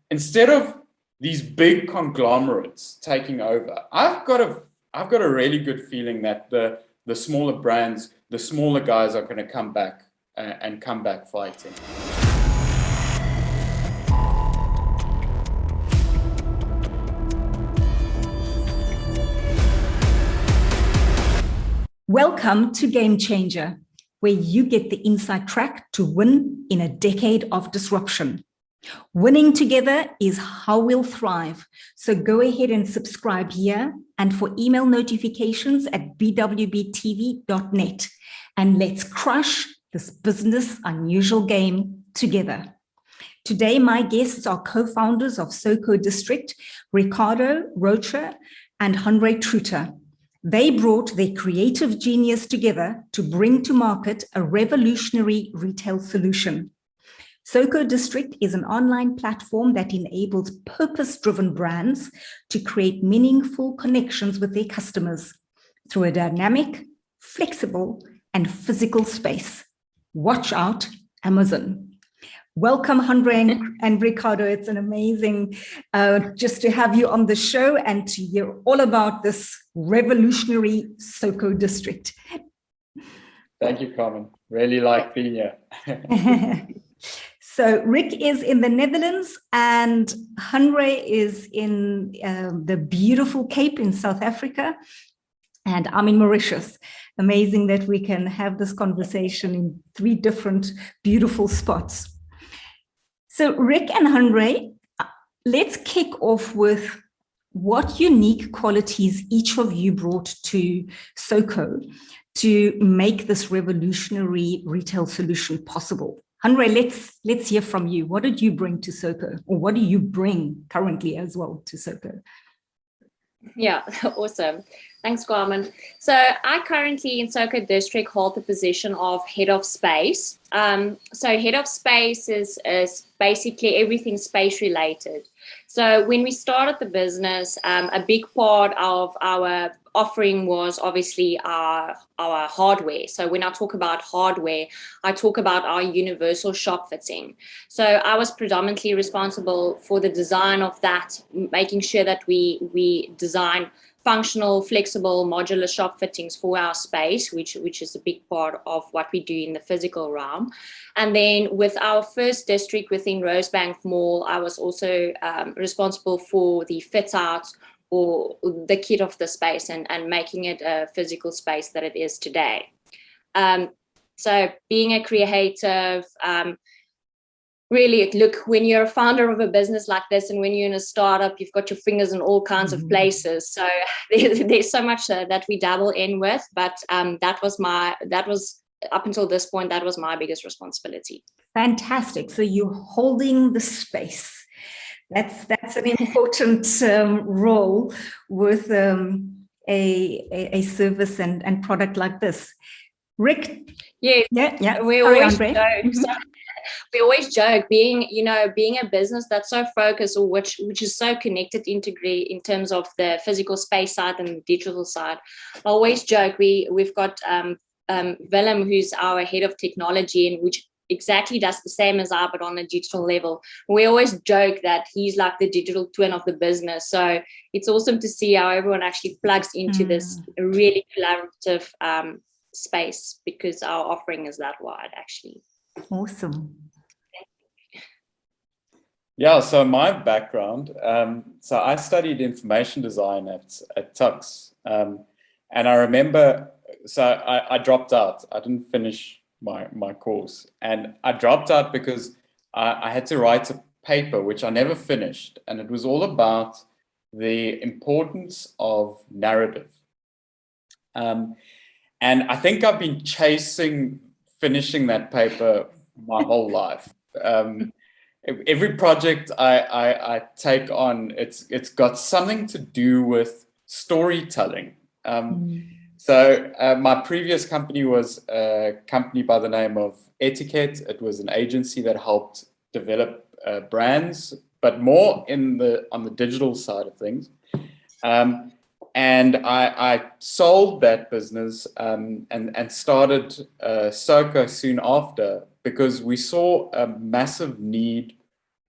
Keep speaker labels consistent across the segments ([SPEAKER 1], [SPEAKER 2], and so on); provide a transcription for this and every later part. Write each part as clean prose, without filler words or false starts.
[SPEAKER 1] instead of these big conglomerates taking over, I've got a really good feeling that the smaller brands, the smaller guys are going to come back and come back fighting.
[SPEAKER 2] Welcome to Game Changer, where you get the inside track to win in a decade of disruption. Winning together is how we'll thrive. So go ahead and subscribe here and for email notifications at bwbtv.net. And let's crush this business unusual game together. Today, my guests are co-founders of SOKO District, Ricardo Rocha Hanre Truter. They brought their creative genius together to bring to market a revolutionary retail solution. SOKO District is an online platform that enables purpose-driven brands to create meaningful connections with their customers through a dynamic, flexible, and physical space. Watch out, Amazon. Welcome, Hanre and Ricardo. It's an amazing just to have you on the show and to hear all about this revolutionary SOKO District.
[SPEAKER 1] Thank you, Carmen. Really like being here.
[SPEAKER 2] So Rick is in the Netherlands and Hanre is in the beautiful Cape in South Africa. And I'm in Mauritius. Amazing that we can have this conversation in 3 different beautiful spots. So Rick and Hanre, let's kick off with what unique qualities each of you brought to SOKO to make this revolutionary retail solution possible. Hanre, let's hear from you. What did you bring to SOKO, or what do you bring currently as well to SOKO?
[SPEAKER 3] Yeah, awesome. Thanks, Carmen. So I currently in SOKO District hold the position of head of space. So head of space is basically everything space related. So when we started the business, a big part of our offering was obviously our hardware. So when I talk about hardware, I talk about our universal shop fitting. So I was predominantly responsible for the design of that, making sure that we design functional, flexible, modular shop fittings for our space, which is a big part of what we do in the physical realm. And then with our first district within Rosebank Mall, I was also responsible for the fit out or the kit of the space and making it a physical space that it is today. So being a creative, really, look, when you're a founder of a business like this and when you're in a startup, you've got your fingers in all kinds of places. So there's so much that we dabble in with, but that was up until this point, that was my biggest responsibility.
[SPEAKER 2] Fantastic. So you're holding the space. That's an important role with a service and product like this. Rick?
[SPEAKER 3] Yeah. We always joke being a business that's so focused or which is so connected, integrate in terms of the physical space side and the digital side. I always joke we've got Willem, who's our head of technology, and which exactly does the same as I, but on a digital level. We always joke that he's like the digital twin of the business. So it's awesome to see how everyone actually plugs into this really collaborative space, because our offering is that wide, actually.
[SPEAKER 2] Awesome.
[SPEAKER 1] Yeah, so my background, so I studied information design at Tux. And I remember, so I dropped out. I didn't finish my course. And I dropped out because I had to write a paper, which I never finished. And it was all about the importance of narrative. And I think I've been chasing finishing that paper my whole life. Every project I take on, it's got something to do with storytelling. So my previous company was a company by the name of Etiket. It was an agency that helped develop brands, but more on the digital side of things. And I sold that business and started SOKO soon after, because we saw a massive need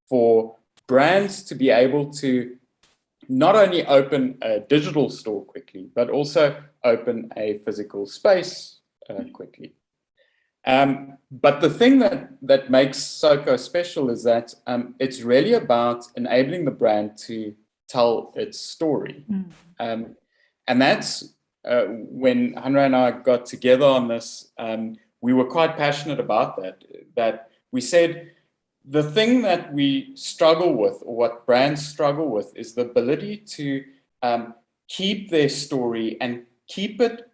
[SPEAKER 1] for brands to be able to not only open a digital store quickly, but also open a physical space quickly. But the thing that makes SOKO special is that it's really about enabling the brand to tell its story. And that's when Hanre and I got together on this, we were quite passionate about that we said the thing that we struggle with, or what brands struggle with, is the ability to keep their story and keep it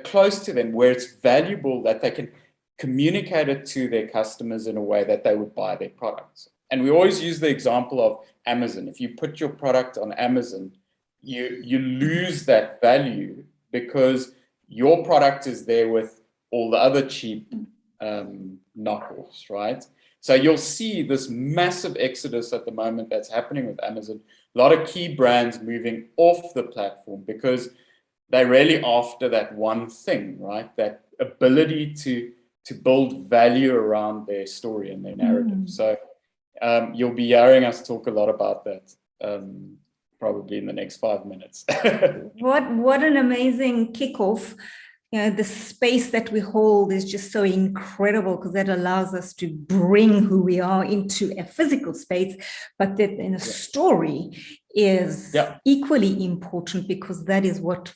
[SPEAKER 1] close to them, where it's valuable, that they can communicate it to their customers in a way that they would buy their products. And we always use the example of Amazon. If you put your product on Amazon, you lose that value because your product is there with all the other cheap knockoffs, right? So you'll see this massive exodus at the moment that's happening with Amazon. A lot of key brands moving off the platform because they're really after that one thing, right? That ability to build value around their story and their narrative. So you'll be hearing us talk a lot about that probably in the next 5 minutes.
[SPEAKER 2] What an amazing kickoff. You know, the space that we hold is just so incredible because that allows us to bring who we are into a physical space, but that in a story is equally important because that is what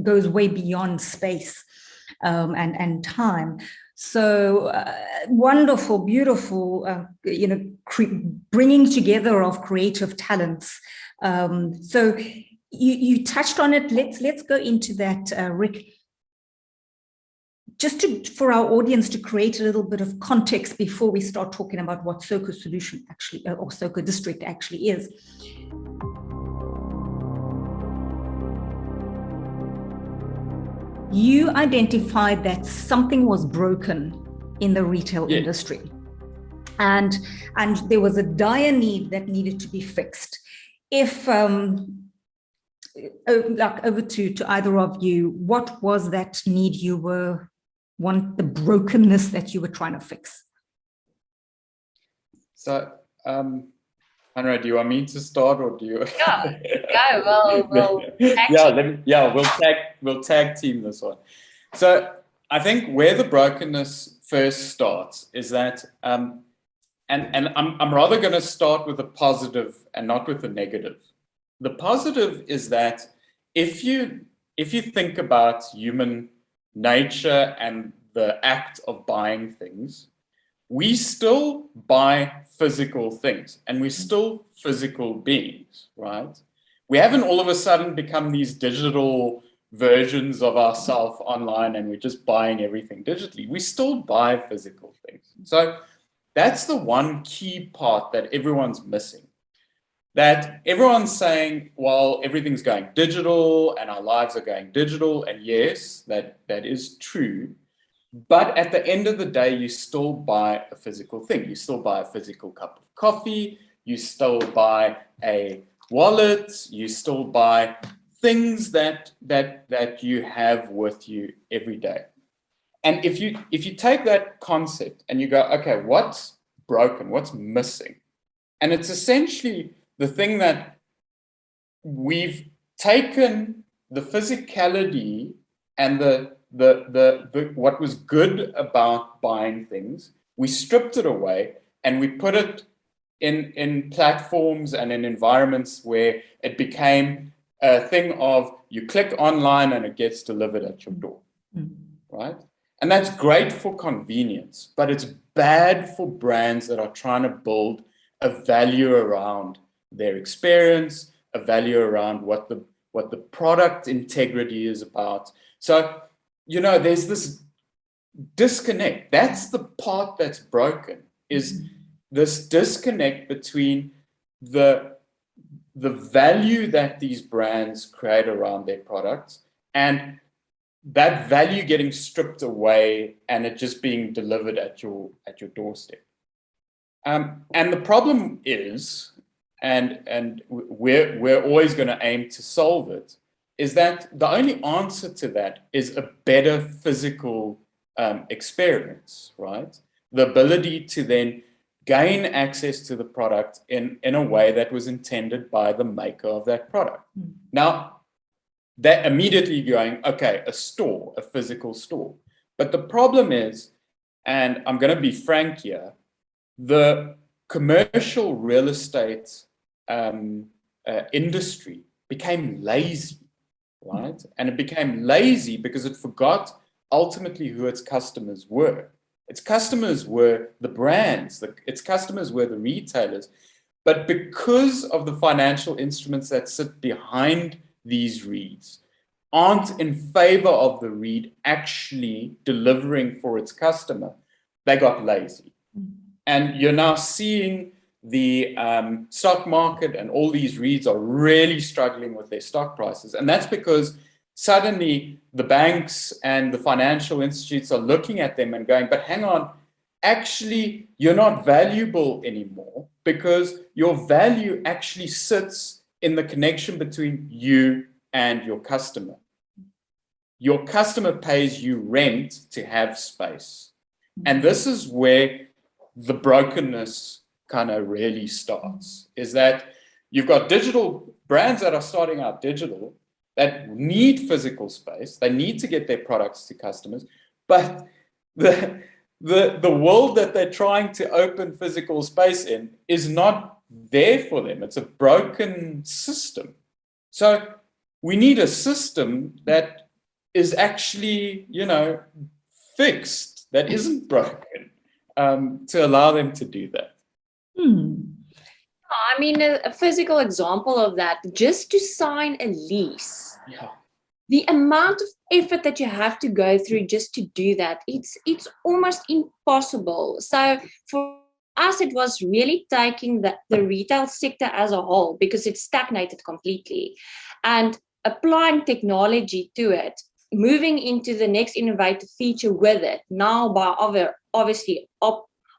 [SPEAKER 2] goes way beyond space and time. So wonderful, beautiful, bringing together of creative talents. So you touched on it. Let's go into that, Rick. Just for our audience to create a little bit of context before we start talking about what SOKO Solution actually, or SOKO District actually is. You identified that something was broken in the retail industry, and there was a dire need that needed to be fixed. If like over to either of you, what was that need the brokenness that you were trying to fix?
[SPEAKER 1] So, Hanre, do you want me to start, or do you? We'll tag team this one. So, I think where the brokenness first starts is that, and I'm rather going to start with a positive and not with a negative. The positive is that if you think about human nature and the act of buying things, we still buy physical things and we're still physical beings, right? We haven't all of a sudden become these digital versions of ourselves online and we're just buying everything digitally. We still buy physical things. So that's the one key part that everyone's missing. That everyone's saying, well, everything's going digital and our lives are going digital. And yes, that is true. But at the end of the day, you still buy a physical thing. You still buy a physical cup of coffee. You still buy a wallet. You still buy things that you have with you every day. And if you take that concept and you go, okay, what's broken? What's missing? And it's essentially the thing that we've taken the physicality and the what was good about buying things, we stripped it away and we put it in platforms and in environments where it became a thing of you click online and it gets delivered at your door, right? And that's great for convenience, but it's bad for brands that are trying to build a value around their experience, a value around what the product integrity is about. So, there's this disconnect. That's the part that's broken, is this disconnect between the value that these brands create around their products and that value getting stripped away and it just being delivered at your doorstep. And the problem is, and we're always going to aim to solve it, is that the only answer to that is a better physical experience, right? The ability to then gain access to the product in a way that was intended by the maker of that product. Now, they're immediately going, okay, a store, a physical store. But the problem is, and I'm going to be frank here, the commercial real estate industry became lazy, right? And it became lazy because it forgot ultimately who its customers were. Its customers were the brands, its customers were the retailers. But because of the financial instruments that sit behind these reads, aren't in favor of the read actually delivering for its customer, they got lazy. And you're now seeing the stock market and all these reads are really struggling with their stock prices. And that's because suddenly the banks and the financial institutes are looking at them and going, but hang on, actually, you're not valuable anymore because your value actually sits in the connection between you and your customer. Your customer pays you rent to have space. And this is where the brokenness kind of really starts, is that you've got digital brands that are starting out digital that need physical space. They need to get their products to customers, but the world that they're trying to open physical space in is not there for them. It's a broken system. So we need a system that is actually, fixed, that isn't broken, to allow them to do that.
[SPEAKER 3] I mean, a physical example of that, just to sign a lease.
[SPEAKER 1] Yeah.
[SPEAKER 3] The amount of effort that you have to go through just to do that, it's almost impossible. So for us, it was really taking the retail sector as a whole, because it stagnated completely, and applying technology to it, moving into the next innovative feature with it, now by obviously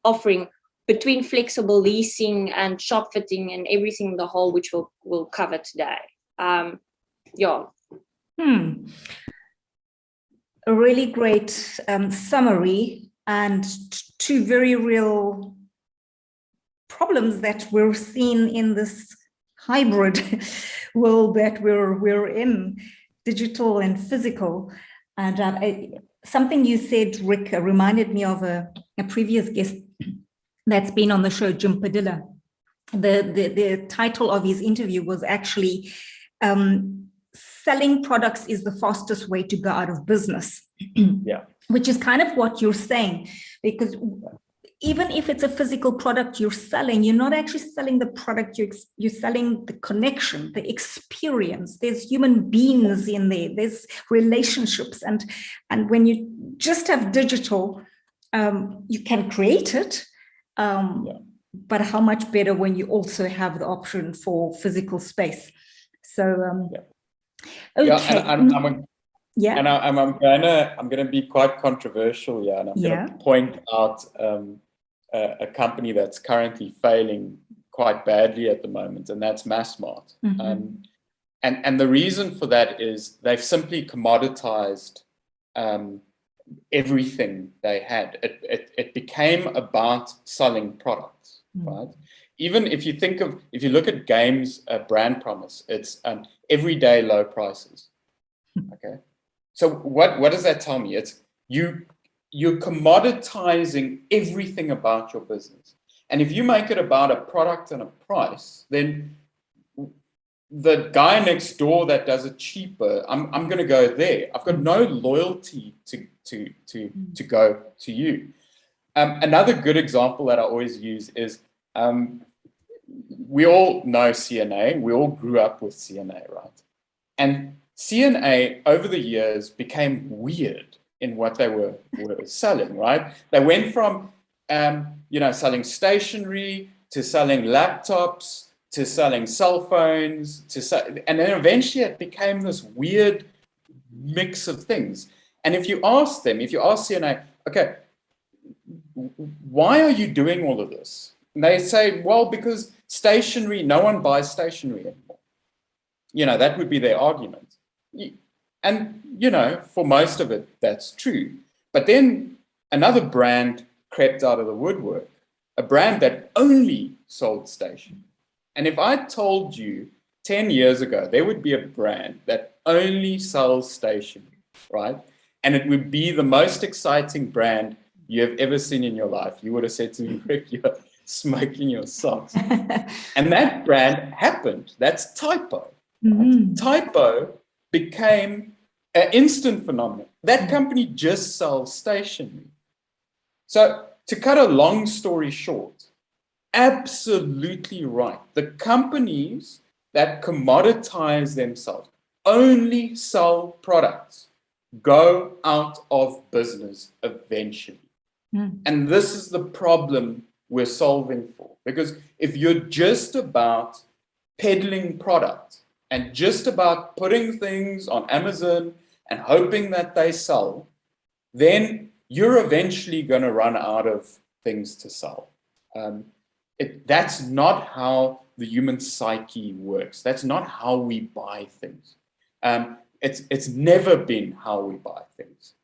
[SPEAKER 3] offering between flexible leasing and shop fitting and everything the whole, which we'll cover today.
[SPEAKER 2] A really great summary, and two very real problems that we're seeing in this hybrid world that we're in, digital and physical. And something you said, Rick, reminded me of a previous guest that's been on the show, Jim Padilla. The title of his interview was actually selling products is the fastest way to go out of business.
[SPEAKER 1] Yeah.
[SPEAKER 2] Which is kind of what you're saying, because even if it's a physical product you're selling, you're not actually selling the product, you're selling the connection, the experience. There's human beings in there, there's relationships. And when you just have digital, you can create it, but how much better when you also have the option for physical space. So, okay.
[SPEAKER 1] And I'm gonna be quite controversial here, and I'm gonna point out a company that's currently failing quite badly at the moment, and that's Massmart. And the reason for that is they've simply commoditized everything they had. It became about selling products, right? Even if you look at games' brand promise, it's everyday low prices. Okay, so what does that tell me? It's you're commoditizing everything about your business, and if you make it about a product and a price, then the guy next door that does it cheaper, I'm going to go there. I've got no loyalty to go to you. Another good example that I always use is we all know CNA. We all grew up with CNA, right? And CNA over the years became weird in what they were selling, right? They went from selling stationery to selling laptops to selling cell phones and then eventually it became this weird mix of things. And if you ask CNA, okay, why are you doing all of this? And they say, well, because stationery, no one buys stationery anymore. That would be their argument. And, for most of it, that's true. But then another brand crept out of the woodwork, a brand that only sold stationery. And if I told you 10 years ago, there would be a brand that only sells stationery, right? And it would be the most exciting brand you have ever seen in your life, you would have said to me, Rick, you're smoking your socks. And that brand happened. That's Typo.
[SPEAKER 2] Mm-hmm.
[SPEAKER 1] Typo became an instant phenomenon. That company just sells stationery. So to cut a long story short, absolutely right. The companies that commoditize themselves, only sell products, go out of business eventually. And this is the problem we're solving for. Because if you're just about peddling product and just about putting things on Amazon and hoping that they sell, then you're eventually going to run out of things to sell. That's not how the human psyche works. That's not how we buy things. It's never been how we buy things.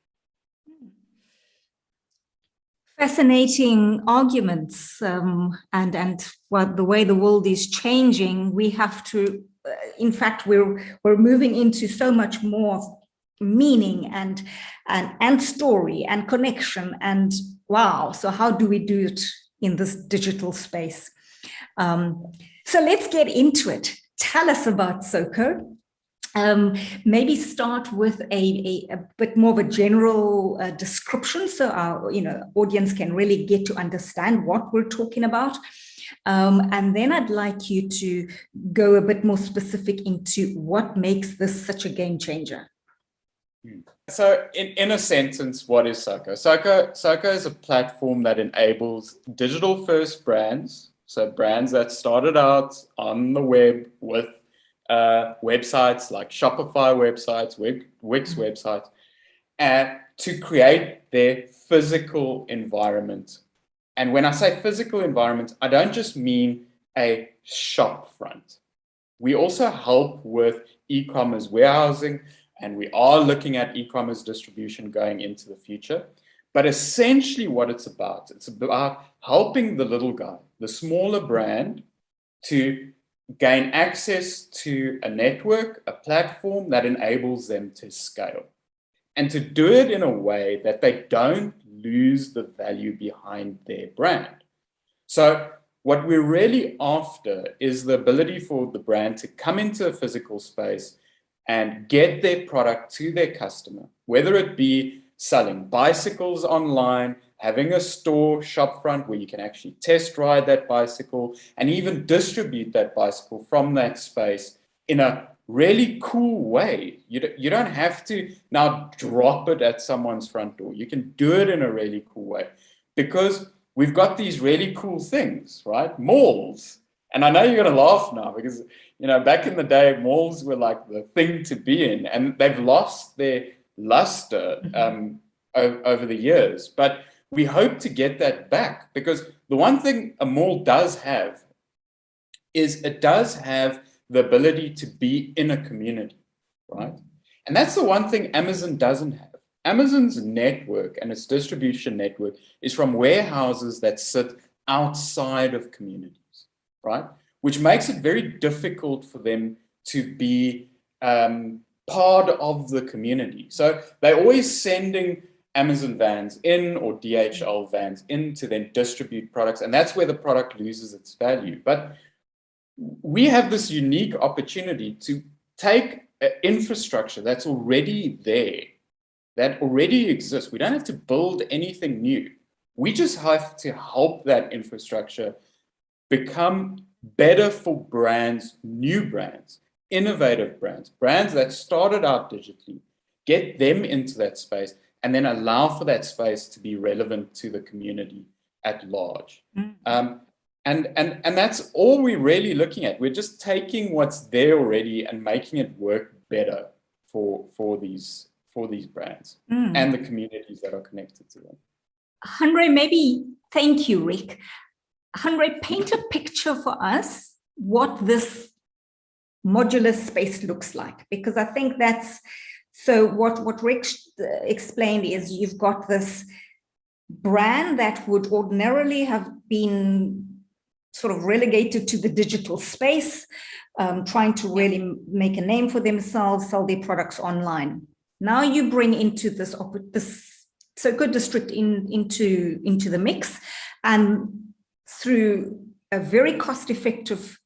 [SPEAKER 2] Fascinating arguments, and well, the way the world is changing, we have to. In fact, we're moving into so much more meaning and story and connection, and wow. So how do we do it in this digital space? So let's get into it. Tell us about SOKO. Maybe start with a bit more of a general description, so our audience can really get to understand what we're talking about. And then I'd like you to go a bit more specific into what makes this such a game changer.
[SPEAKER 1] So in a sentence, what is SOKO? SOKO is a platform that enables digital first brands, so brands that started out on the web with websites like Shopify websites, Wix websites, and to create their physical environment. And when I say physical environment, I don't just mean a shop front. We also help with e-commerce warehousing, and we are looking at e-commerce distribution going into the future. But essentially what it's about helping the little guy, the smaller brand, to gain access to a network, a platform that enables them to scale. And to do it in a way that they don't lose the value behind their brand. So what we're really after is the ability for the brand to come into a physical space and get their product to their customer, whether it be selling bicycles online, having a store shop front where you can actually test ride that bicycle and even distribute that bicycle from that space in a really cool way. You don't have to now drop it at someone's front door. You can do it in a really cool way because we've got these really cool things, right? Malls. And I know you're going to laugh now because, back in the day, malls were like the thing to be in, and they've lost their luster over the years. But we hope to get that back because the one thing a mall does have is it does have the ability to be in a community, right? And that's the one thing Amazon doesn't have. Amazon's network and its distribution network is from warehouses that sit outside of communities, right? Which makes it very difficult for them to be part of the community. So they're always sending Amazon vans in or DHL vans in to then distribute products. And that's where the product loses its value. But we have this unique opportunity to take infrastructure that's already there, that already exists. We don't have to build anything new. We just have to help that infrastructure become better for brands, new brands, innovative brands, brands that started out digitally, get them into that space, and then allow for that space to be relevant to the community at large. And that's all we're really looking at. We're just taking what's there already and making it work better for these brands and the communities that are connected to them.
[SPEAKER 2] Hanre, thank you, Rick. Hanre, paint a picture for us what this modular space looks like, because I think that's, so what Rick explained is you've got this brand that would ordinarily have been sort of relegated to the digital space, trying to really make a name for themselves, sell their products online. Now you bring into this SOKO District into the mix, and through a very cost-effective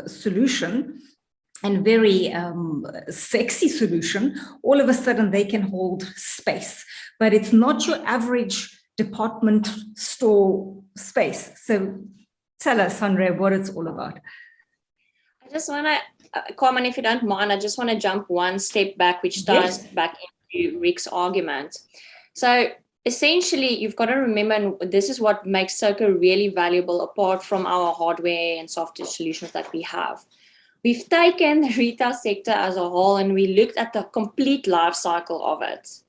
[SPEAKER 2] solution and very sexy solution, all of a sudden they can hold space. But it's not your average department store space. So tell us, Hanre, what it's all about.
[SPEAKER 3] I just want to, Carmen, if you don't mind, I just want to jump one step back, which ties back into Rick's argument. So essentially, you've got to remember, and this is what makes SOKO really valuable apart from our hardware and software solutions that we have. We've taken the retail sector as a whole and we looked at the complete life cycle of it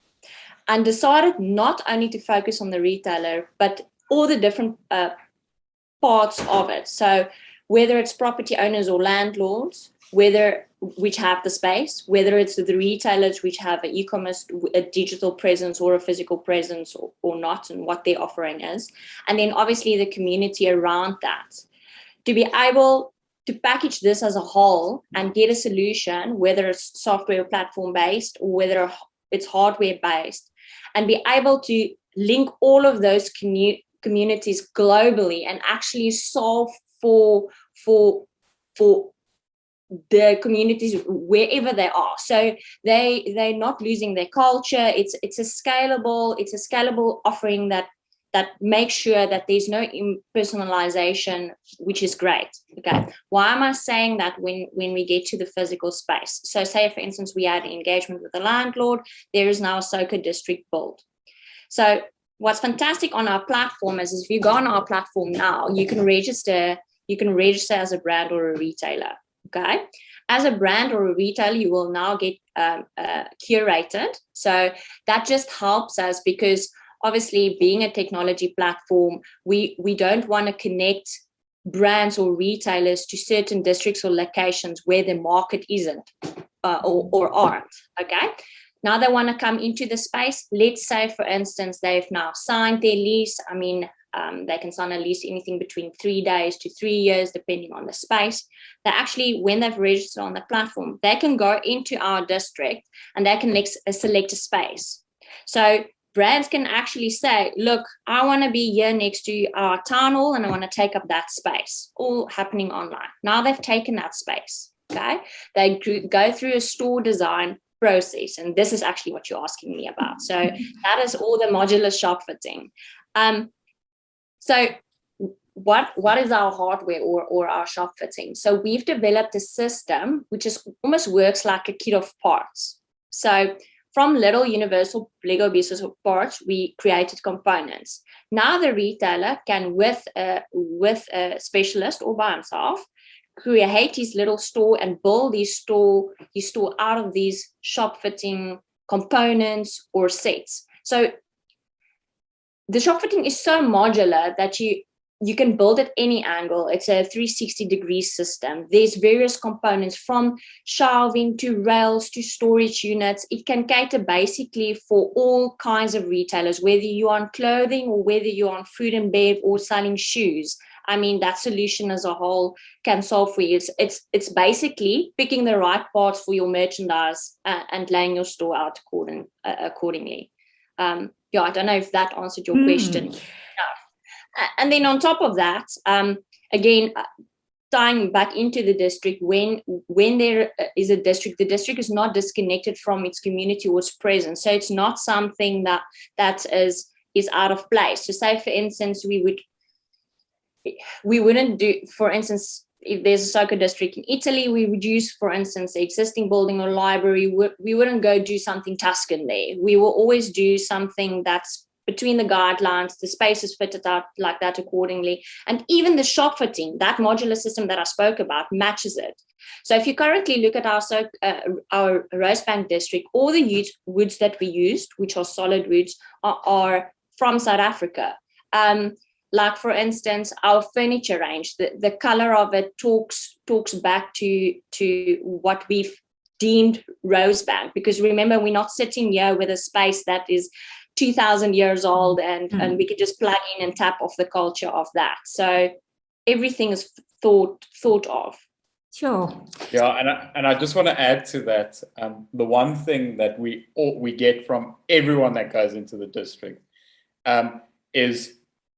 [SPEAKER 3] and decided not only to focus on the retailer, but all the different parts of it. So whether it's property owners or landlords, which have the space, whether it's the retailers which have an e-commerce, a digital presence or a physical presence or not, and what their offering is. And then obviously the community around that. To be able to package this as a whole and get a solution, whether it's software platform based or whether it's hardware based, and be able to link all of those communities globally and actually solve for the communities wherever they are. So they're not losing their culture. It's a scalable offering that makes sure that there's no impersonalization, which is great. Okay. Why am I saying that when we get to the physical space? So say, for instance, we had an engagement with a landlord, there is now a SOKO District built. So what's fantastic on our platform is if you go on our platform now, you can register as a brand or a retailer. Okay. As a brand or a retailer, you will now get curated. So that just helps us because obviously being a technology platform, we don't want to connect brands or retailers to certain districts or locations where the market isn't or aren't. Okay. Now they want to come into the space. Let's say, for instance, they've now signed their lease. I mean, they can sign a lease anything between 3 days to 3 years, depending on the space. They actually, when they've registered on the platform, they can go into our district and they can select a space. So brands can actually say, look, I want to be here next to our town hall and I want to take up that space, all happening online. Now they've taken that space. Okay. They go through a store design process. And this is actually what you're asking me about. So that is all the modular shop fitting. So what is our hardware or our shop fitting? So we've developed a system which almost works like a kit of parts. So from little universal Lego pieces of parts, we created components. Now the retailer can, with a specialist or by himself, create his little store and build his store out of these shop fitting components or sets. So the shop fitting is so modular that you can build at any angle. It's a 360-degree system. There's various components from shelving to rails to storage units. It can cater basically for all kinds of retailers, whether you're on clothing or whether you're on food and bev or selling shoes. I mean, that solution as a whole can solve for you. It's basically picking the right parts for your merchandise and laying your store out accordingly. I don't know if that answered your question. And then on top of that, again, tying back into the district, when there is a district, the district is not disconnected from its community or its presence. So it's not something that is out of place. So say, for instance, we wouldn't do, for instance, if there's a SOKO District in Italy, we would use, for instance, the existing building or library. We wouldn't go do something Tuscan there. We will always do something that's between the guidelines, the space is fitted out like that accordingly. And even the shop fitting, that modular system that I spoke about, matches it. So if you currently look at our Rosebank district, all the woods that we used, which are solid woods, are from South Africa. Like, for instance, our furniture range, the color of it talks back to what we've deemed Rosebank. Because remember, we're not sitting here with a space that is 2,000 years old, and we can just plug in and tap off the culture of that. So everything is thought of.
[SPEAKER 2] Sure.
[SPEAKER 1] Yeah, and I just want to add to that. The one thing that we get from everyone that goes into the district is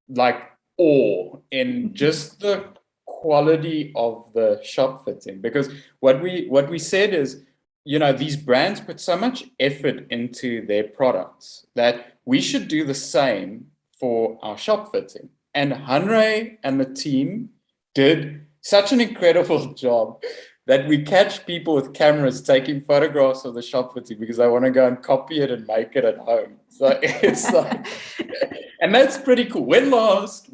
[SPEAKER 1] like awe in just the quality of the shop fitting. Because what we said is, you know, these brands put so much effort into their products that we should do the same for our shop fitting. And Hanre and the team did such an incredible job that we catch people with cameras taking photographs of the shop fitting because they want to go and copy it and make it at home. So it's like, and that's pretty cool. When last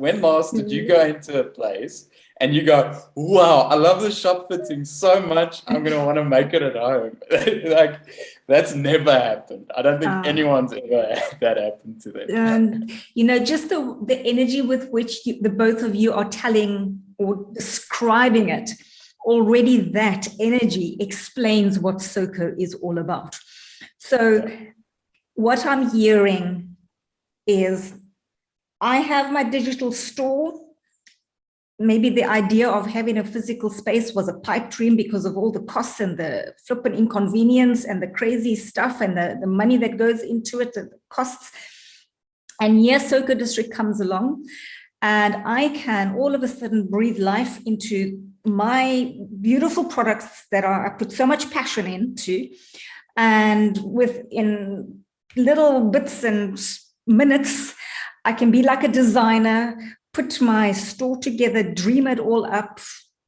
[SPEAKER 1] did you go into a place and you go, wow, I love the shop fitting so much, I'm going to want to make it at home? Like, that's never happened. I don't think anyone's ever had that happen to them.
[SPEAKER 2] You know, just the energy with which the both of you are telling or describing it, already that energy explains what SOKO is all about. So what I'm hearing is, I have my digital store. Maybe the idea of having a physical space was a pipe dream because of all the costs and the flippant inconvenience and the crazy stuff and the money that goes into it, the costs. And yes, SOKO District comes along, and I can all of a sudden breathe life into my beautiful products that I put so much passion into, and within little bits and minutes, I can be like a designer, put my store together, dream it all up,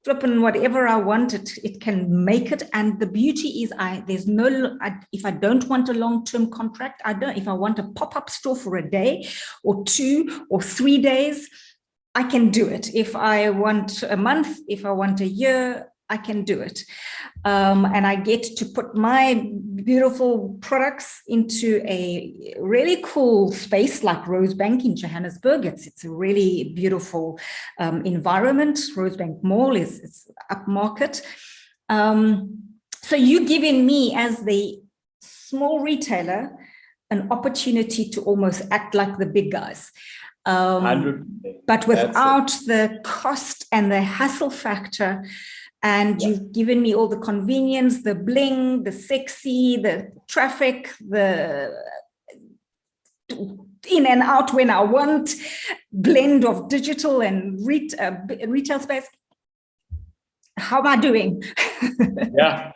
[SPEAKER 2] flipping whatever I want, it can make it. And the beauty is, if I don't want a long-term contract, if I want a pop-up store for a day or 2 or 3 days, I can do it. If I want a month, if I want a year, I can do it. And I get to put my beautiful products into a really cool space like Rosebank in Johannesburg. It's a really beautiful environment. Rosebank Mall is upmarket. So you're giving me, as the small retailer, an opportunity to almost act like the big guys. But without the cost and the hassle factor. And you've given me all the convenience, the bling, the sexy, the traffic, the in and out when I want, blend of digital and retail space. How am I doing?
[SPEAKER 1] Yeah,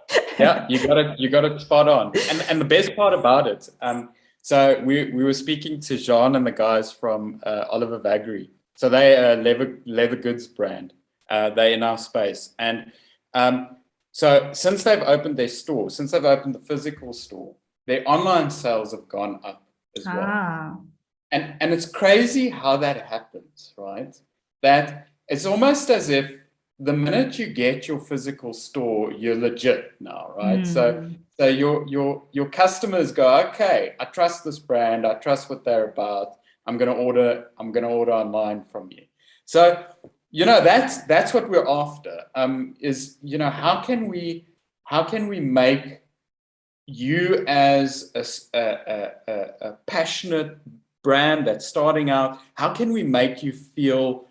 [SPEAKER 1] you got it spot on. And the best part about it, so we were speaking to Jean and the guys from Oliver Vagary. So they are a leather goods brand. They're in our space. And so since they've opened their store, since they've opened the physical store, their online sales have gone up as well. And it's crazy how that happens, right? That it's almost as if the minute you get your physical store, you're legit now, right? So your customers go, okay, I trust this brand, I trust what they're about. I'm gonna order online from you. So, you know, that's what we're after. Is, you know, how can we make you as a passionate brand that's starting out, how can we make you feel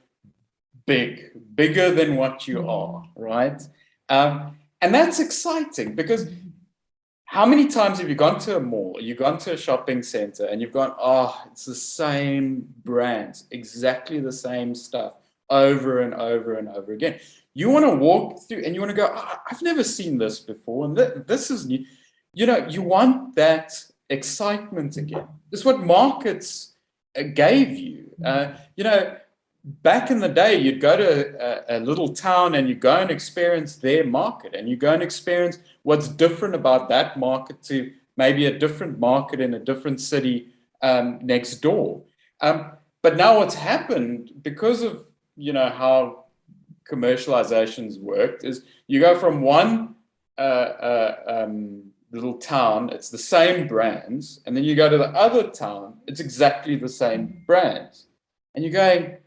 [SPEAKER 1] bigger than what you are, right? And that's exciting, because how many times have you gone to a mall, you've gone to a shopping center, and you've gone, oh, it's the same brands, exactly the same stuff, over and over and over again. You want to walk through and you want to go, oh, I've never seen this before, and this is new. You know, you want that excitement again. This is what markets gave you. You know, back in the day, you'd go to a little town and you go and experience their market, and you go and experience what's different about that market to maybe a different market in a different city next door. But now what's happened, because of, you know, how commercialization's worked, is you go from one little town, it's the same brands, and then you go to the other town, it's exactly the same brands. And you're going,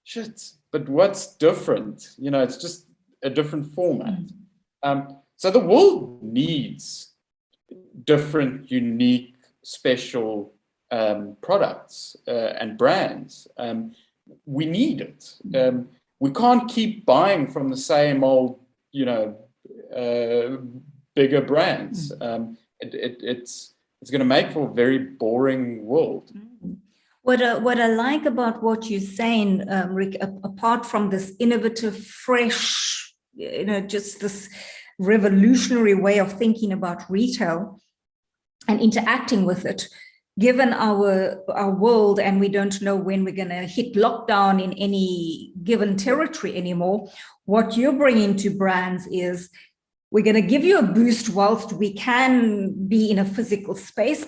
[SPEAKER 1] shit, but what's different? You know, it's just a different format. So the world needs different, unique, special products and brands. We need it. We can't keep buying from the same old, bigger brands. It's going to make for a very boring world.
[SPEAKER 2] What I like about what you're saying, Rick, apart from this innovative, fresh, just this revolutionary way of thinking about retail and interacting with it, given our world, and we don't know when we're going to hit lockdown in any given territory anymore, what you're bringing to brands is we're going to give you a boost whilst we can be in a physical space,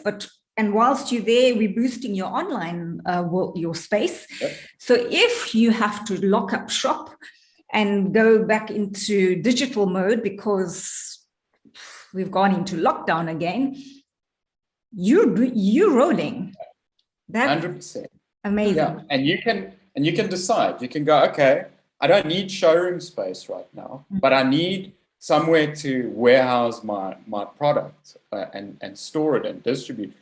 [SPEAKER 2] and whilst you're there, we're boosting your online your space.
[SPEAKER 1] Yep.
[SPEAKER 2] So if you have to lock up shop and go back into digital mode because we've gone into lockdown again, you're rolling. That's
[SPEAKER 1] 100%.
[SPEAKER 2] amazing.
[SPEAKER 1] Yeah, and you can decide. You can go, okay, I don't need showroom space right now, but I need somewhere to warehouse my product and store it and distribute.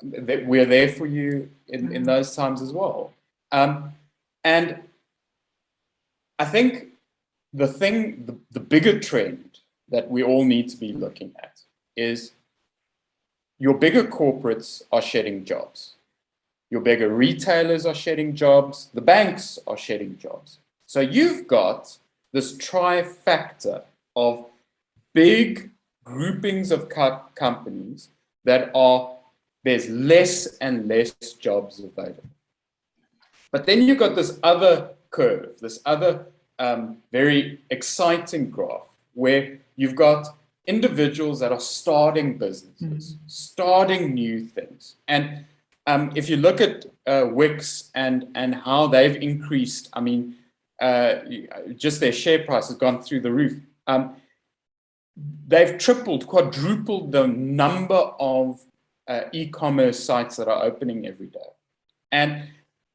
[SPEAKER 1] We're there for you in those times as well. And I think the bigger trend that we all need to be looking at is your bigger corporates are shedding jobs. Your bigger retailers are shedding jobs. The banks are shedding jobs. So you've got this trifecta of big groupings of companies that there's less and less jobs available. But then you've got this other curve, this other very exciting graph where you've got individuals that are starting businesses, starting new things. And if you look at Wix and how they've increased, I mean, just their share price has gone through the roof. They've tripled, quadrupled the number of e-commerce sites that are opening every day. And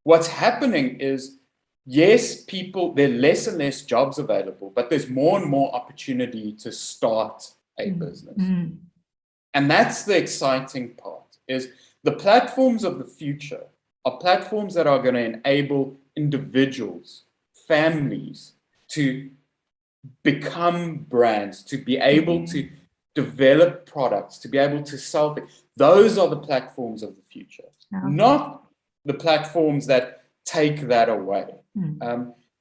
[SPEAKER 1] what's happening is, yes, there are less and less jobs available, but there's more and more opportunity to start a business. And that's the exciting part, is the platforms of the future are platforms that are going to enable individuals, families to become brands, to be able to develop products, to be able to sell things. Those are the platforms of the future, not the platforms that take that away.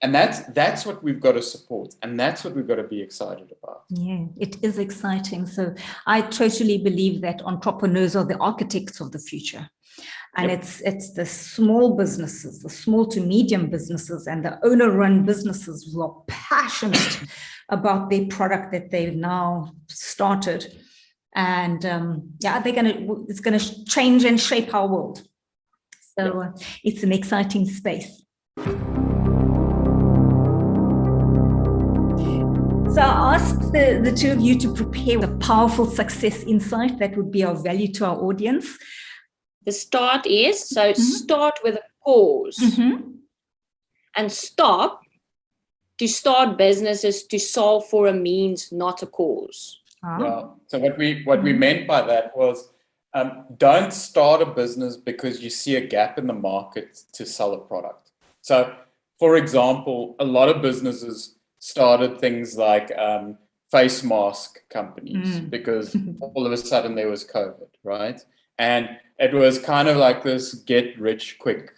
[SPEAKER 1] And that's what we've got to support, and that's what we've got to be excited about.
[SPEAKER 2] Yeah, it is exciting. So I totally believe that entrepreneurs are the architects of the future. And it's the small businesses, the small to medium businesses, and the owner-run businesses who are passionate about their product that they've now started. And it's going to change and shape our world. So it's an exciting space. So I asked the two of you to prepare a powerful success insight that would be of value to our audience.
[SPEAKER 3] The start is, start with a pause and stop. To start businesses to solve for a means, not a cause.
[SPEAKER 1] Yeah. So what we meant by that was, don't start a business because you see a gap in the market to sell a product. So, for example, a lot of businesses started things like face mask companies because all of a sudden there was COVID, right? And it was kind of like this get rich quick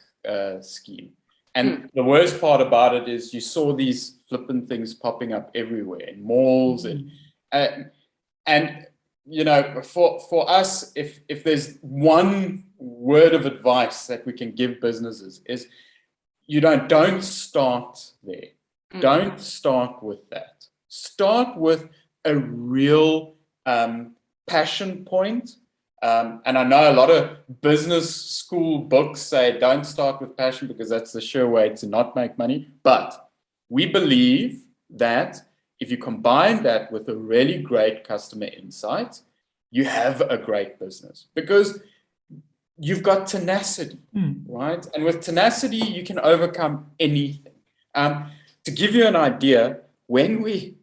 [SPEAKER 1] scheme. And the worst part about it is you saw these flippant things popping up everywhere in malls and you know, for us, if there's one word of advice that we can give businesses is, don't start there. Don't start with that. Start with a real passion point. And I know a lot of business school books say don't start with passion because that's the sure way to not make money. But we believe that if you combine that with a really great customer insight, you have a great business because you've got tenacity, right? And with tenacity, you can overcome anything. To give you an idea, when we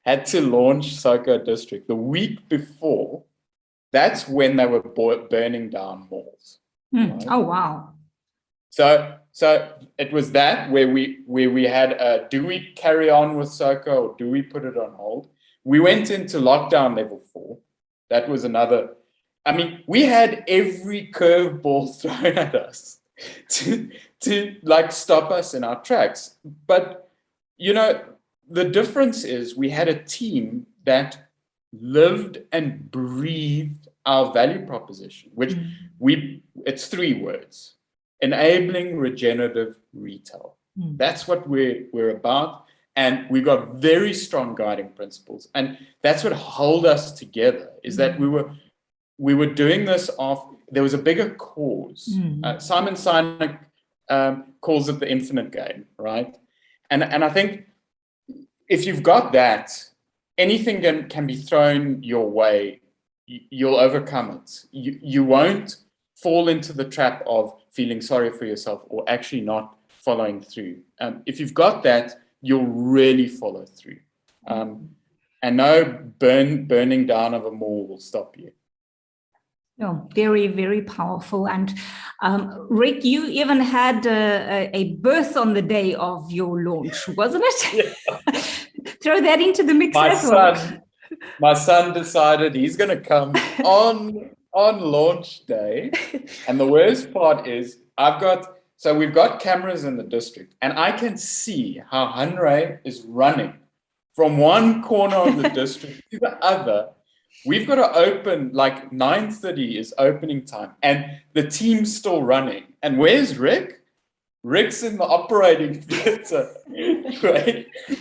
[SPEAKER 1] had to launch SOKO District, the week before, that's when they were burning down malls. Right?
[SPEAKER 2] Oh, wow.
[SPEAKER 1] So it was that where we had do we carry on with SOKO or do we put it on hold? We went into lockdown level 4. That was another. I mean, we had every curveball thrown at us to like stop us in our tracks. But you know, the difference is we had a team that lived and breathed our value proposition, which it's 3 words: enabling regenerative retail. That's what we're about. And we got very strong guiding principles. And that's what held us together, is that we were doing this there was a bigger cause. Simon Sinek calls it the infinite game, right? And I think if you've got that, anything can be thrown your way, you'll overcome it. You won't fall into the trap of feeling sorry for yourself or actually not following through. If you've got that, you'll really follow through. And no burning down of a mall will stop you.
[SPEAKER 2] No, very, very powerful. And Rick, you even had a birth on the day of your launch, wasn't it? Yeah. Throw that into the mix as well.
[SPEAKER 1] My son decided he's going to come on launch day. And the worst part is we've got cameras in the district, and I can see how Hanre is running from one corner of the district to the other. We've got to open, like 9:30 is opening time, and the team's still running. And where's Rick? Rick's in the operating theater,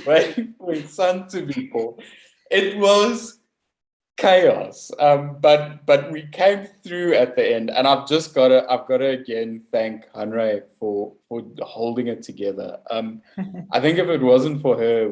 [SPEAKER 1] waiting for his son to be born. It was chaos, but we came through at the end, and I've got to again thank Hanre for holding it together. I think if it wasn't for her,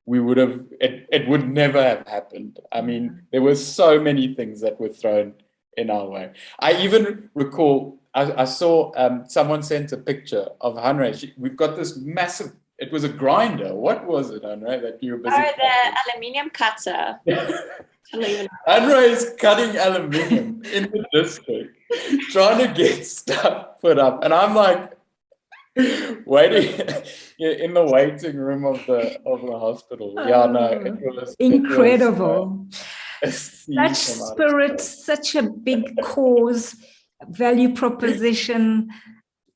[SPEAKER 1] we would have, it would never have happened. I mean, there were so many things that were thrown in our way. I even recall, I saw someone sent a picture of Hanre. We've got this massive, it was a grinder. What was it, Hanre, that you were busy?
[SPEAKER 3] Oh, the aluminium cutter.
[SPEAKER 1] Hanre is cutting aluminium in the district, trying to get stuff put up. And I'm like, waiting in the waiting room of the hospital. Yeah, no, it was
[SPEAKER 2] incredible. Such spirit, such a big cause, value proposition,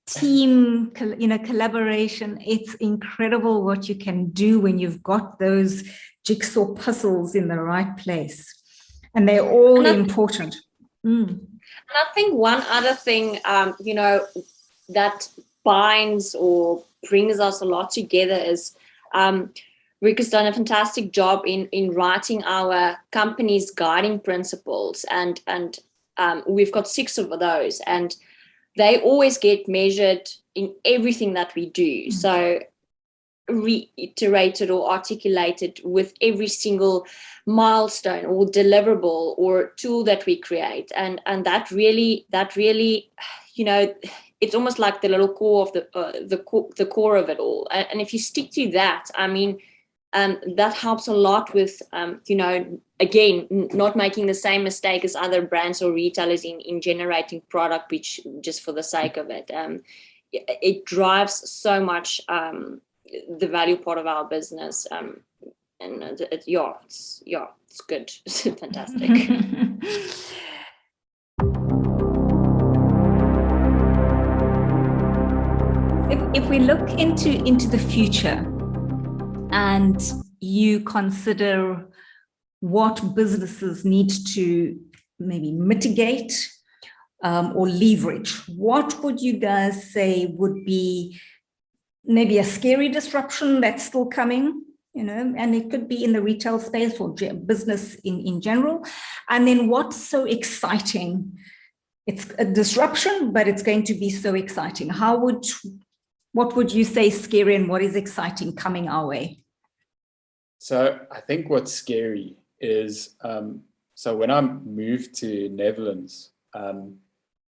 [SPEAKER 2] team, collaboration. It's incredible what you can do when you've got those jigsaw puzzles in the right place, and they're all important.
[SPEAKER 3] And I think one other thing, that binds or brings us a lot together is Rick has done a fantastic job in writing our company's guiding principles, and we've got 6 of those, and they always get measured in everything that we do. So reiterated or articulated with every single milestone or deliverable or tool that we create, and that really it's almost like the little core of the core of it all. And if you stick to that, I mean, that helps a lot with, again, not making the same mistake as other brands or retailers in generating product, which just for the sake of it. It drives so much the value part of our business. And it's good. It's fantastic.
[SPEAKER 2] If we look into the future and you consider what businesses need to maybe mitigate or leverage, what would you guys say would be maybe a scary disruption that's still coming, and it could be in the retail space or business in general? And then what's so exciting? It's a disruption, but it's going to be so exciting. What would you say is scary and what is exciting coming our way?
[SPEAKER 1] So I think what's scary is, so when I moved to Netherlands,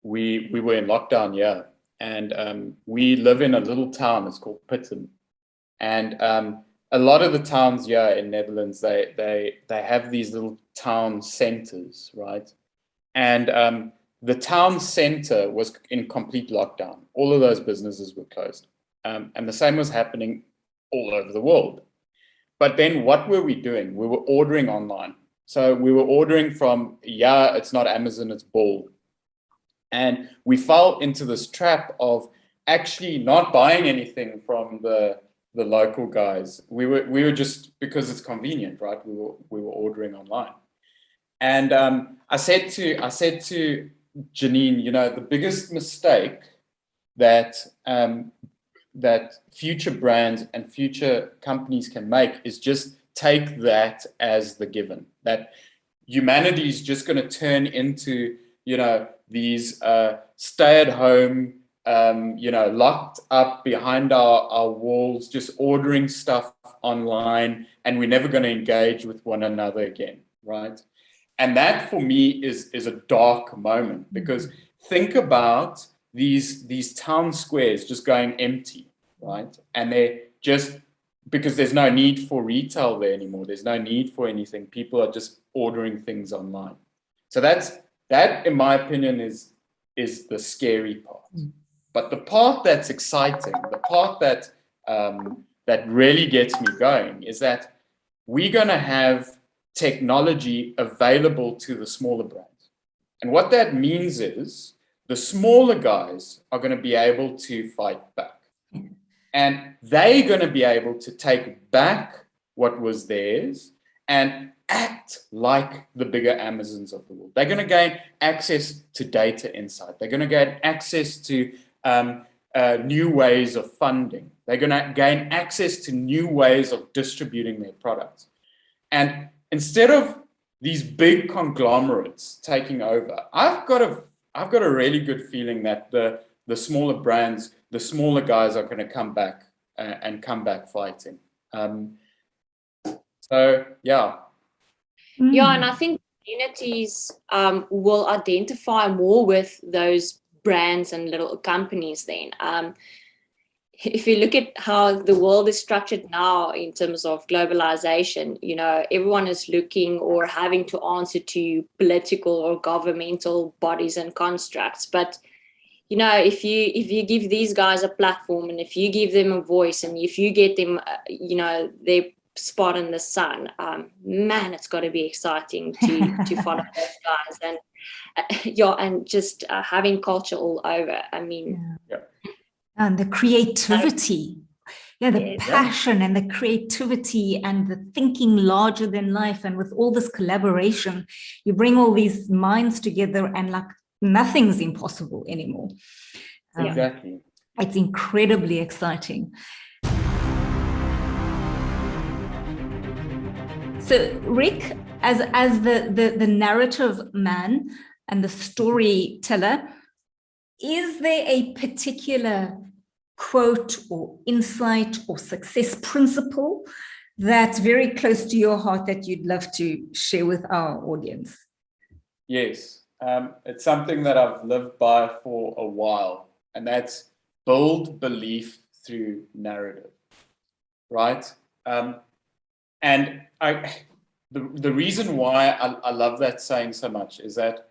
[SPEAKER 1] we were in lockdown here, and we live in a little town. It's called Putten, and a lot of the towns here in Netherlands, they have these little town centers, right? And the town center was in complete lockdown. All of those businesses were closed. And the same was happening all over the world. But then what were we doing? We were ordering online. So we were ordering from, it's not Amazon, it's Ball. And we fell into this trap of actually not buying anything from the local guys. We were just, because it's convenient, right? We were ordering online. And I said to Janine, you know, the biggest mistake that future brands and future companies can make is just take that as the given, that humanity is just going to turn into, you know, these stay-at-home, you know, locked up behind our walls, just ordering stuff online, and we're never going to engage with one another again, right? And that for me is a dark moment, because think about these town squares just going empty, right? And they're just, because there's no need for retail there anymore. There's no need for anything. People are just ordering things online. So that, in my opinion, is the scary part. But the part that's exciting, the part that that really gets me going, is that we're going to have technology available to the smaller brands. And what that means is the smaller guys are going to be able to fight back. And they're going to be able to take back what was theirs and act like the bigger Amazons of the world. They're going to gain access to data insight. They're going to gain access to new ways of funding. They're going to gain access to new ways of distributing their products. And instead of these big conglomerates taking over, I've got a really good feeling that the smaller brands, the smaller guys are going to come back and come back fighting. So, yeah.
[SPEAKER 3] Yeah, and I think communities will identify more with those brands and little companies then. If you look at how the world is structured now in terms of globalization, you know, everyone is looking or having to answer to political or governmental bodies and constructs. But, you know, if you give these guys a platform, and if you give them a voice, and if you get them, you know, their spot in the sun, man, it's got to be exciting to follow those guys. And and just having culture all over. I mean,
[SPEAKER 2] and the creativity, the passion and the creativity and the thinking larger than life, and with all this collaboration, you bring all these minds together, and like nothing's impossible anymore.
[SPEAKER 1] Exactly.
[SPEAKER 2] It's incredibly exciting. So, Rick, as the narrative man and the storyteller, is there a particular quote or insight or success principle that's very close to your heart that you'd love to share with our audience?
[SPEAKER 1] Yes, it's something that I've lived by for a while, and that's build belief through narrative, right? And the reason why I love that saying so much is that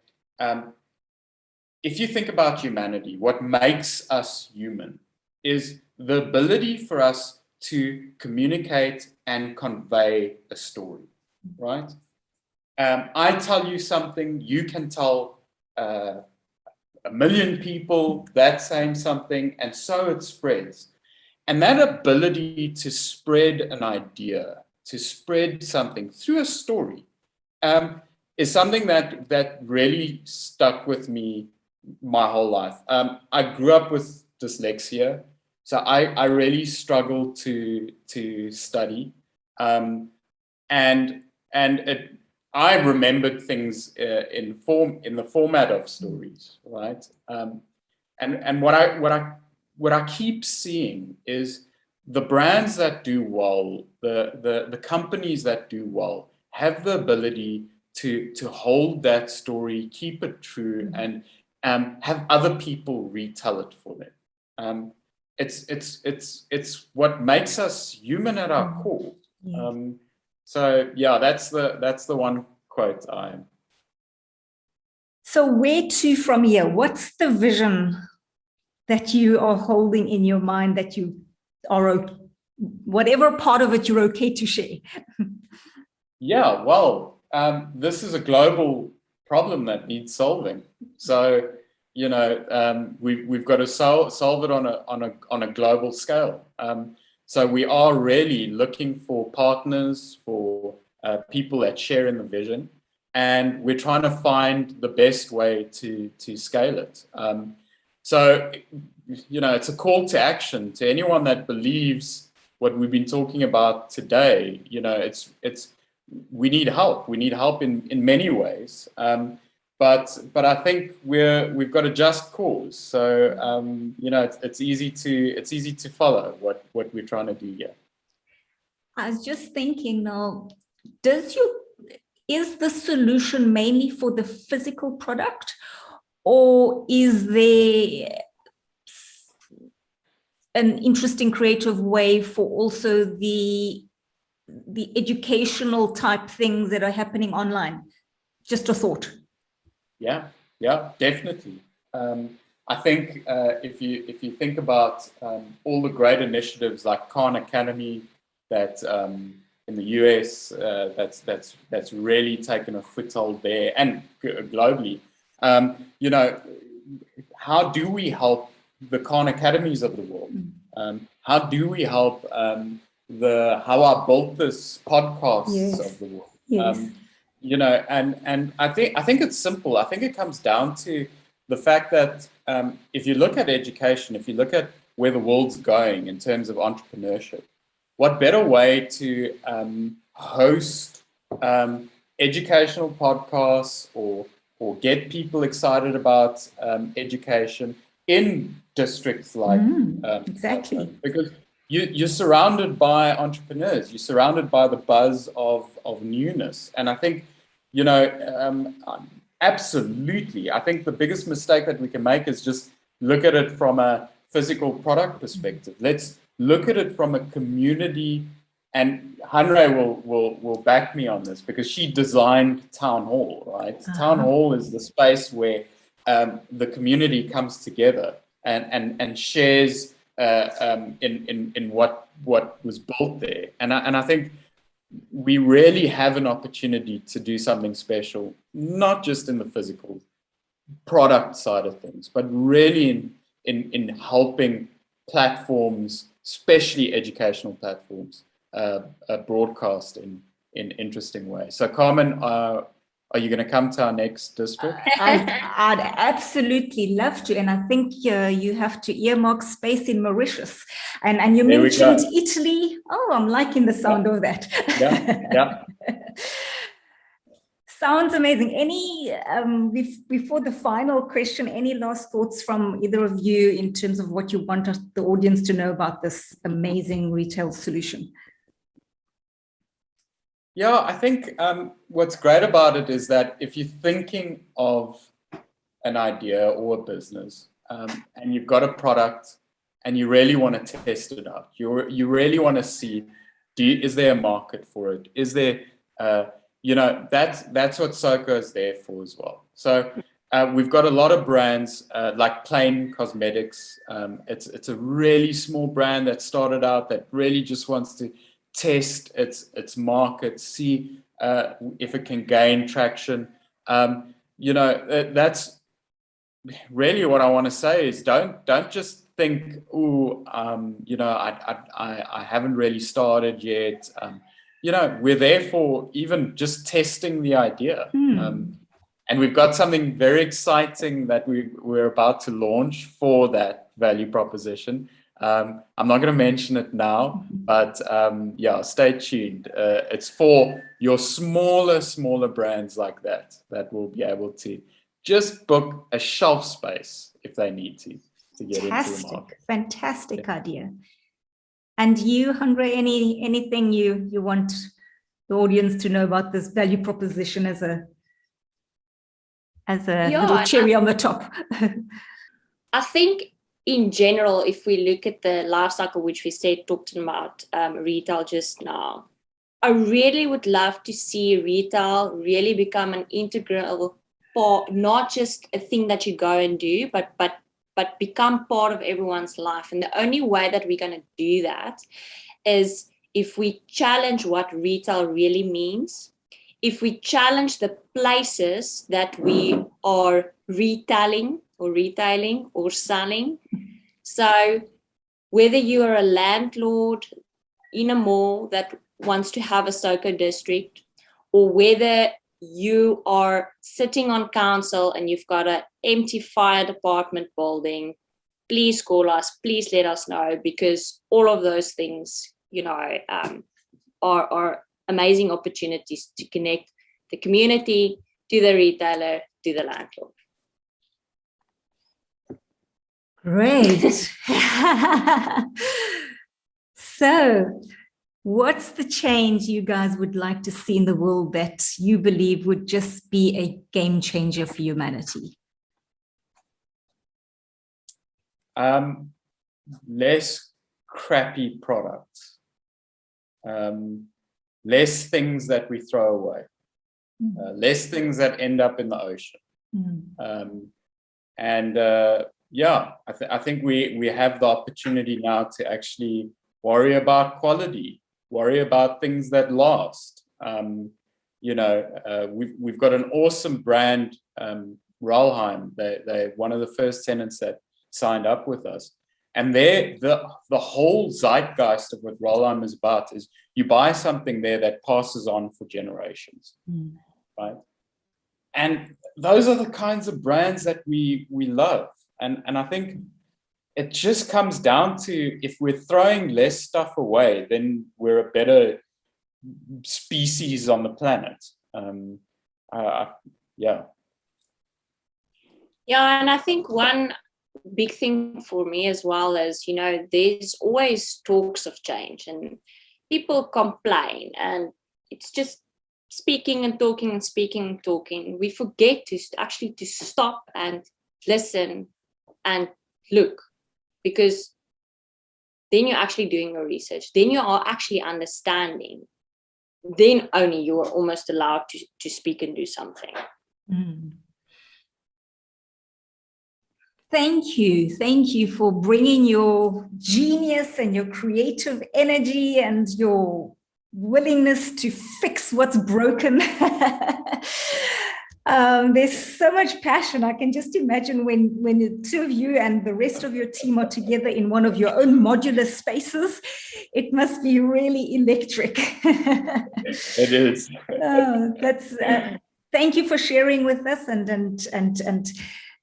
[SPEAKER 1] if you think about humanity, what makes us human is the ability for us to communicate and convey a story, right? I tell you something, you can tell a million people that same something, and so it spreads. And that ability to spread an idea, to spread something through a story, is something that really stuck with me my whole life. I grew up with dyslexia, so I really struggled to study, and I remembered things in the format of stories, right? And what I keep seeing is the brands that do well, the companies that do well, have the ability to hold that story, keep it true, and have other people retell it for them. It's what makes us human at our core. So yeah, that's the one quote
[SPEAKER 2] So where to from here? What's the vision that you are holding in your mind that you are, whatever part of it you're okay to share?
[SPEAKER 1] Yeah, well, this is a global problem that needs solving. So, you know, we've got to solve it on a global scale. So we are really looking for partners, for people that share in the vision, and we're trying to find the best way to scale it. So, you know, it's a call to action to anyone that believes what we've been talking about today. You know, we need help. We need help in many ways. But I think we've got a just cause. So you know, it's easy to follow what we're trying to do here.
[SPEAKER 2] I was just thinking now, is the solution mainly for the physical product, or is there an interesting creative way for also the educational type things that are happening online? Just a thought.
[SPEAKER 1] Yeah, definitely. I think if you think about all the great initiatives like Khan Academy that in the US that's really taken a foothold there and globally. You know, how do we help the Khan Academies of the world? How do we help How I Built This podcasts of the world?
[SPEAKER 2] Yes.
[SPEAKER 1] You know, and I think it's simple. I think it comes down to the fact that if you look at education, if you look at where the world's going in terms of entrepreneurship, what better way to host educational podcasts or get people excited about education in districts like
[SPEAKER 2] exactly,
[SPEAKER 1] because you're surrounded by entrepreneurs, you're surrounded by the buzz of newness, and I think, you know, absolutely, I think the biggest mistake that we can make is just look at it from a physical product perspective. Let's look at it from a community, and Hanre will back me on this because she designed Town Hall, right? Town Hall is the space where the community comes together and shares in what was built there, and I think we really have an opportunity to do something special, not just in the physical product side of things, but really in helping platforms, especially educational platforms, broadcast in interesting ways. So, Carmen, are you going to come to our next district?
[SPEAKER 2] I'd absolutely love to, and I think you have to earmark space in Mauritius. And you mentioned Italy. Oh, I'm liking the sound of that.
[SPEAKER 1] Yeah.
[SPEAKER 2] Sounds amazing. Any before the final question, any last thoughts from either of you in terms of what you want the audience to know about this amazing retail solution?
[SPEAKER 1] Yeah, I think what's great about it is that if you're thinking of an idea or a business and you've got a product and you really want to test it out, you really want to see, is there a market for it? Is there, you know, that's what SOKO is there for as well. So we've got a lot of brands like Plain Cosmetics. It's a really small brand that started out that really just wants to test its market, see if it can gain traction. You know, that's really what I want to say is don't just think, oh, you know, I haven't really started yet. You know, we're there for even just testing the idea. And we've got something very exciting that we're about to launch for that value proposition. I'm not going to mention it now, but yeah, stay tuned. It's for your smaller brands like that will be able to just book a shelf space if they need to get into the market.
[SPEAKER 2] Fantastic idea. And you, Hanre, anything you want the audience to know about this value proposition as a little cherry on the top?
[SPEAKER 3] I think in general, if we look at the life cycle, which we talked about retail just now, I really would love to see retail really become an integral not just a thing that you go and do, but become part of everyone's life. And the only way that we're going to do that is if we challenge what retail really means, if we challenge the places that we are retailing or selling. So whether you are a landlord in a mall that wants to have a SOKO district, or whether you are sitting on council and you've got an empty fire department building, please call us, please let us know, because all of those things, are amazing opportunities to connect the community to the retailer, to the landlord.
[SPEAKER 2] Great. So, what's the change you guys would like to see in the world that you believe would just be a game changer for humanity?
[SPEAKER 1] Less crappy products, less things that we throw away, less things that end up in the ocean. I think we have the opportunity now to actually worry about quality, worry about things that last. We've got an awesome brand, Rolheim. They're one of the first tenants that signed up with us. And the whole zeitgeist of what Rolheim is about is you buy something there that passes on for generations, right? And those are the kinds of brands that we love. And I think it just comes down to, if we're throwing less stuff away, then we're a better species on the planet. Yeah,
[SPEAKER 3] and I think one big thing for me as well is, there's always talks of change and people complain, and it's just speaking and talking and speaking and talking. We forget to stop and listen and look, because then you're actually doing your research, then you are actually understanding, then only you are almost allowed to speak and do something.
[SPEAKER 2] Thank you for bringing your genius and your creative energy and your willingness to fix what's broken. There's so much passion. I can just imagine when the two of you and the rest of your team are together in one of your own modular spaces, it must be really electric.
[SPEAKER 1] It is.
[SPEAKER 2] Thank you for sharing with us and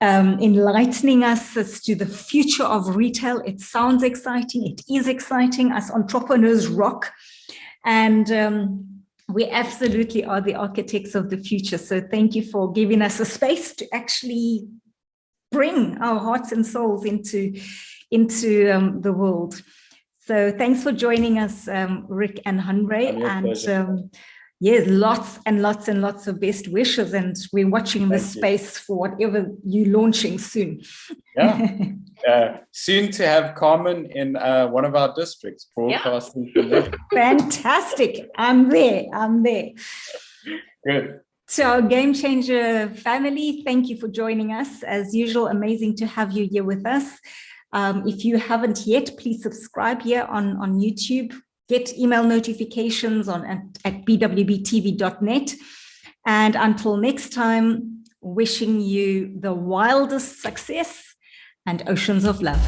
[SPEAKER 2] enlightening us as to the future of retail. It sounds exciting. It is exciting. Us entrepreneurs rock. And we absolutely are the architects of the future. So thank you for giving us a space to actually bring our hearts and souls into the world. So thanks for joining us, Rick and Hanre. And yes, lots and lots and lots of best wishes. And we're watching this space for whatever you're launching soon.
[SPEAKER 1] Yeah. Soon to have Carmen in one of our districts, broadcasting. Yeah.
[SPEAKER 2] Fantastic. I'm there.
[SPEAKER 1] Good.
[SPEAKER 2] To our Game Changer family, thank you for joining us. As usual, amazing to have you here with us. If you haven't yet, please subscribe here on YouTube. Get email notifications at bwbtv.net. And until next time, wishing you the wildest success and oceans of love.